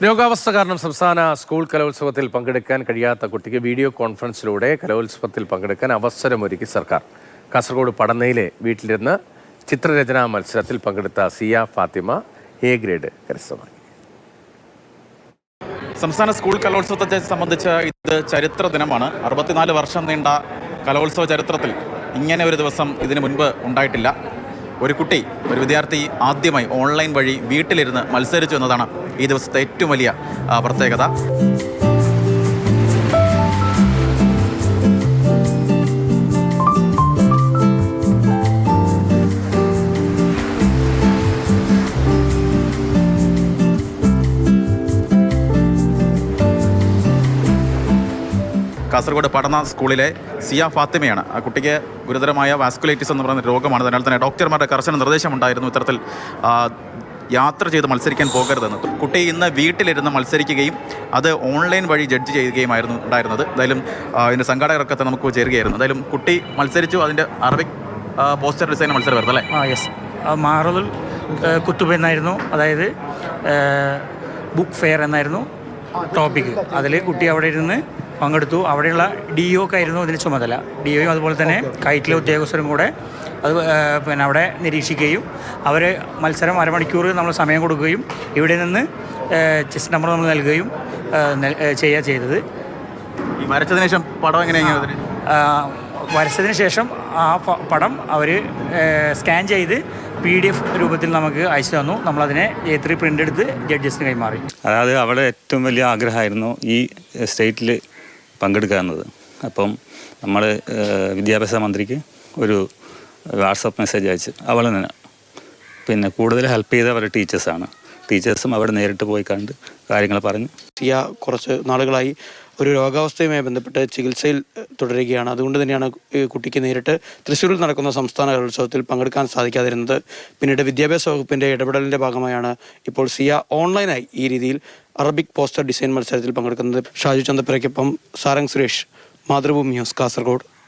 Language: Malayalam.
രോഗാവസ്ഥ കാരണം സംസ്ഥാന സ്കൂൾ കലോത്സവത്തിൽ പങ്കെടുക്കാൻ കഴിയാത്ത കുട്ടിക്ക് വീഡിയോ കോൺഫറൻസിലൂടെ കലോത്സവത്തിൽ പങ്കെടുക്കാൻ അവസരമൊരുക്കി സർക്കാർ. കാസർഗോഡ് പടന്നയിലെ വീട്ടിലിരുന്ന് ചിത്രരചനാ മത്സരത്തിൽ പങ്കെടുത്ത സിയ ഫാത്തിമ എ ഗ്രേഡ് കരസ്ഥമാക്കി. സംസ്ഥാന സ്കൂൾ കലോത്സവത്തെ സംബന്ധിച്ച് ഇത് ചരിത്ര ദിനമാണ്. 64 വർഷം നീണ്ട കലോത്സവ ചരിത്രത്തിൽ ഇങ്ങനെ ഒരു ദിവസം ഇതിനു മുൻപ് ഉണ്ടായിട്ടില്ല. ഒരു കുട്ടി, ഒരു വിദ്യാർത്ഥി ആദ്യമായി ഓൺലൈൻ വഴി വീട്ടിലിരുന്ന് മത്സരിച്ചു എന്നതാണ് ഈ ദിവസത്തെ ഏറ്റവും വലിയ പ്രത്യേകത. കാസർഗോഡ് പടന്ന സ്കൂളിലെ സിയ ഫാത്തിമയാണ്. ആ കുട്ടിക്ക് ഗുരുതരമായ വാസ്കുലൈറ്റിസ് എന്ന് പറയുന്ന രോഗമാണ്. അതിനാൽ തന്നെ ഡോക്ടർമാരുടെ കർശന നിർദ്ദേശമുണ്ടായിരുന്നു ഇത്തരത്തിൽ യാത്ര ചെയ്ത് മത്സരിക്കാൻ പോകരുതെന്ന്. കുട്ടി ഇന്ന് വീട്ടിലിരുന്ന് മത്സരിക്കുകയും അത് ഓൺലൈൻ വഴി ജഡ്ജ് ചെയ്യുകയുമായിരുന്നു ഉണ്ടായിരുന്നത്. എന്തായാലും ഇതിൻ്റെ സംഘാടകരൊക്കെ നമുക്ക് ചേരുകയായിരുന്നു. എന്തായാലും കുട്ടി മത്സരിച്ചു. അതിൻ്റെ അറബിക് പോസ്റ്റർ ഡിസൈൻ മത്സരമായിരുന്നു അല്ലേ? യെസ്, മാറുൽ കുത്തുബ് എന്നായിരുന്നു. അതായത് ബുക്ക് ഫെയർ എന്നായിരുന്നു ടോപ്പിക്ക്. അതിൽ കുട്ടി അവിടെ ഇരുന്ന് പങ്കെടുത്തു. അവിടെയുള്ള DO ആയിരുന്നു ഇതിന് ചുമതല. DOയും അതുപോലെ തന്നെ കൈറ്റിലെ ഉദ്യോഗസ്ഥരും കൂടെ അത് പിന്നെ അവിടെ നിരീക്ഷിക്കുകയും അവർ മത്സരം അരമണിക്കൂർ നമ്മൾ സമയം കൊടുക്കുകയും ഇവിടെ നിന്ന് ചെസ് നമ്പർ നമ്മൾ നൽകുകയും ചെയ്യുക ചെയ്തത്. ഈ വരച്ചതിന് ശേഷം പടം എങ്ങനെയാണ്? വരച്ചതിന് ശേഷം ആ പടം അവർ സ്കാൻ ചെയ്ത് PDF രൂപത്തിൽ നമുക്ക് അയച്ചു തന്നു. നമ്മളതിനെ A3 പ്രിൻ്റ് എടുത്ത് ജഡ്ജസിന് കൈമാറി. അതായത് അവിടെ ഏറ്റവും വലിയ ആഗ്രഹമായിരുന്നു ഈ സ്റ്റേറ്റിൽ പങ്കെടുക്കുക എന്നത്. അപ്പം നമ്മൾ വിദ്യാഭ്യാസ മന്ത്രിക്ക് ഒരു വാട്സപ്പ് മെസ്സേജ് അയച്ച് അവൾ തന്നെ പിന്നെ കൂടുതൽ ഹെൽപ്പ് ചെയ്ത അവരുടെ ടീച്ചേഴ്സും അവിടെ നേരിട്ട് പോയി കണ്ട് കാര്യങ്ങൾ പറഞ്ഞു. സിയ കുറച്ച് നാളുകളായി ഒരു രോഗാവസ്ഥയുമായി ബന്ധപ്പെട്ട് ചികിത്സയിൽ തുടരുകയാണ്. അതുകൊണ്ട് തന്നെയാണ് കുട്ടിക്ക് നേരിട്ട് തൃശ്ശൂരിൽ നടക്കുന്ന സംസ്ഥാന കലോത്സവത്തിൽ പങ്കെടുക്കാൻ സാധിക്കാതിരുന്നത്. പിന്നീട് വിദ്യാഭ്യാസ വകുപ്പിൻ്റെ ഇടപെടലിൻ്റെ ഭാഗമായാണ് ഇപ്പോൾ സിയ ഓൺലൈനായി ഈ രീതിയിൽ അറബിക് പോസ്റ്റർ ഡിസൈൻ മത്സരത്തിൽ പങ്കെടുക്കുന്നത്. ഷാജു ചന്തപ്പുരയ്ക്കൊപ്പം സാരംഗ് സുരേഷ്, മാതൃഭൂമി ന്യൂസ്, കാസർഗോഡ്.